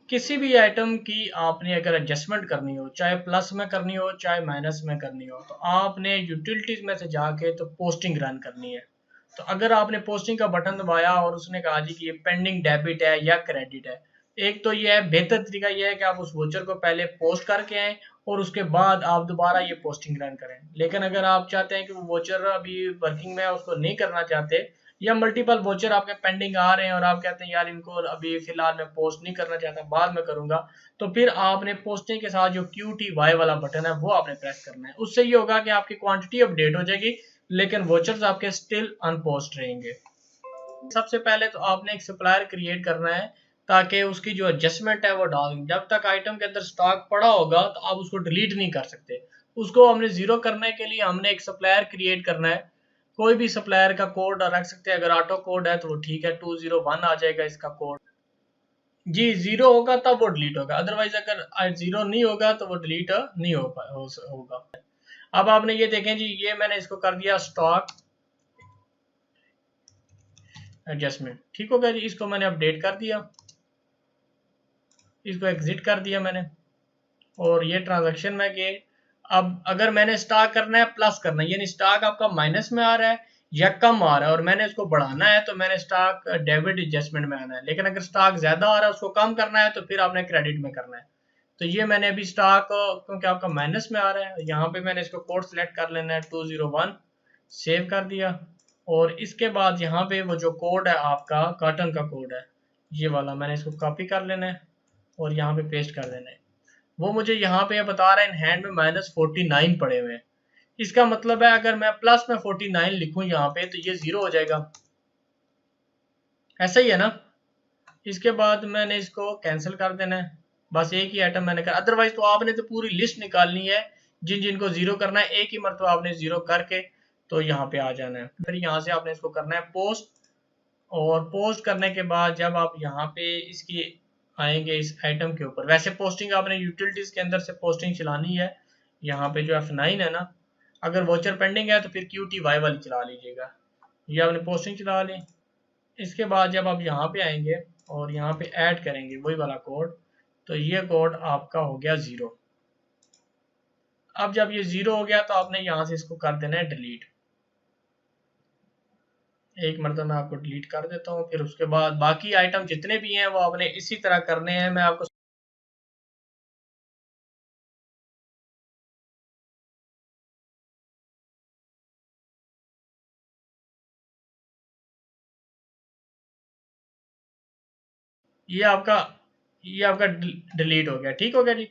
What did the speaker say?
किसी भी आइटम की आपने अगर एडजस्टमेंट करनी हो, चाहे प्लस में करनी हो चाहे माइनस में करनी हो, तो आपने यूटिलिटीज में से जाके तो पोस्टिंग रन करनी है। तो अगर आपने पोस्टिंग का बटन दबाया और उसने कहा जी कि ये पेंडिंग डेबिट है या क्रेडिट है, एक तो ये है, बेहतर तरीका ये है कि आप उस वोचर को पहले पोस्ट करके आए और उसके बाद आप दोबारा ये पोस्टिंग रन करें। लेकिन अगर आप चाहते हैं कि वो वोचर अभी वर्किंग में है, उसको नहीं करना चाहते, या मल्टीपल वोचर आपके पेंडिंग आ रहे हैं और आप कहते हैं यार इनको अभी फिलहाल मैं पोस्ट नहीं करना चाहता, बाद में करूंगा, तो फिर आपने पोस्टिंग के साथ जो QTY वाला बटन है वो आपने प्रेस करना है। उससे ये होगा कि आपकी क्वांटिटी अपडेट हो जाएगी लेकिन वोचर्स आपके स्टिल अनपोस्ट रहेंगे। सबसे पहले तो आपने एक सप्लायर क्रिएट करना है ताकि उसकी जो एडजस्टमेंट है वो डाल दें। जब तक आइटम के अंदर स्टॉक पड़ा होगा तो आप उसको डिलीट नहीं कर सकते। उसको हमने जीरो करने के लिए हमने एक सप्लायर क्रिएट करना है। कोई भी सप्लायर का कोड रख सकते हैं, अगर ऑटो कोड है तो वो ठीक है, 201 आ जाएगा इसका कोड। जी, जीरो होगा तब वो डिलीट होगा, अदरवाइज अगर जीरो नहीं होगा तो वो डिलीट नहीं होगा। अब आपने ये देखें जी, ये मैंने इसको कर दिया स्टॉक एडजस्टमेंट, ठीक हो गया जी। इसको मैंने अपडेट कर दिया, इसको एग्जिट कर दिया मैंने, और ये ट्रांजैक्शन में गए। अब अगर मैंने स्टॉक करना है प्लस करना है, यानी स्टॉक आपका माइनस में आ रहा है या कम आ रहा है और मैंने इसको बढ़ाना है, तो मैंने स्टॉक डेबिट एडजस्टमेंट में आना है। लेकिन अगर स्टॉक ज्यादा आ रहा है उसको कम करना है तो फिर आपने क्रेडिट में करना है। तो ये मैंने अभी स्टॉक क्योंकि आपका माइनस में आ रहा है, यहाँ पे मैंने इसको कोड सेलेक्ट कर लेना है 201, सेव कर दिया। और इसके बाद यहाँ पे वो जो कोड है आपका कॉटन का कोड है, ये वाला मैंने इसको कॉपी कर लेना है और यहाँ पे पेस्ट कर देना है। वो मुझे यहाँ पे बता रहा है इन हैंड में -49 पड़े हुए हैं। इसका मतलब है अगर मैं प्लस में 49 लिखूं यहाँ पे तो ये जीरो हो जाएगा, ऐसा ही है ना। इसके बाद मैंने इसको कैंसिल कर देना है, बस एक ही आइटम मैंने कर, अदरवाइज तो आपने तो पूरी लिस्ट निकालनी है जिन जिनको जीरो करना है, एक ही मरतबा आपने जीरो करके तो यहाँ पे आ जाना है। फिर यहाँ से आपने इसको करना है पोस्ट, और पोस्ट करने के बाद जब आप यहाँ पे इसकी आएंगे इस आइटम के ऊपर, वैसे पोस्टिंग आपने यूटिलिटीज के अंदर से पोस्टिंग चलानी है। यहाँ पे जो F9 है ना, अगर वोचर पेंडिंग है तो फिर QTY वाली चला लीजिएगा। ये आपने पोस्टिंग चला ली। इसके बाद जब आप यहाँ पे आएंगे और यहाँ पे ऐड करेंगे वही वाला कोड, तो ये कोड आपका हो गया जीरो। अब जब ये जीरो हो गया तो आपने यहाँ से इसको कर देना है डिलीट। एक मरतबा मैं आपको डिलीट कर देता हूँ, फिर उसके बाद बाकी आइटम जितने भी हैं वो आपने इसी तरह करने हैं। मैं आपको ये आपका ये आपका डिलीट हो गया, ठीक हो गया जी।